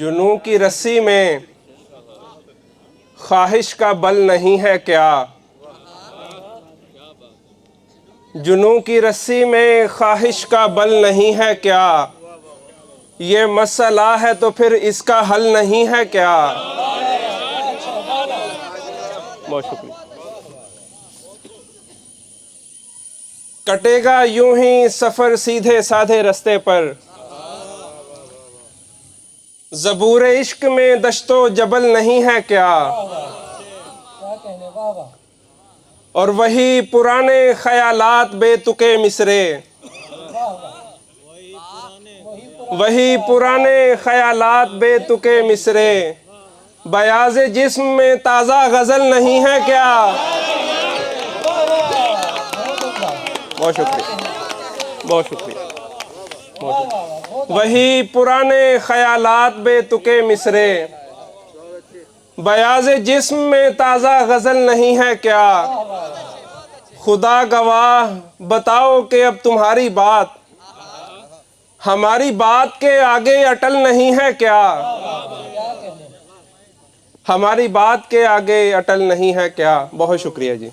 जुनून की रस्सी में ख्वाहिश का बल नहीं है क्या? जुनून की रस्सी में ख्वाहिश का बल नहीं है क्या? ये मसला है तो फिर इसका हल नहीं है क्या? बहुत शुक्रिया। कटेगा यूं ही सफर सीधे साधे रास्ते पर, ज़बूर इश्क में दश्तो जबल नहीं है क्या? और वही पुराने ख्यालात बेतुके मिसरे, वही पुराने ख्यालात बेतुके मिसरे, बयाज़े जिस्म में ताज़ा गज़ल नहीं है क्या? बहुत शुक्रिया, बहुत शुक्रिया, बहुत शुक्रिया। वही पुराने ख्यालात बेतुके मिसरे, बयाज़े जिस्म में ताज़ा गज़ल नहीं है क्या? खुदा गवाह बताओ कि अब तुम्हारी बात हमारी बात के आगे अटल नहीं है क्या? हमारी बात के आगे अटल नहीं है क्या? बहुत शुक्रिया जी।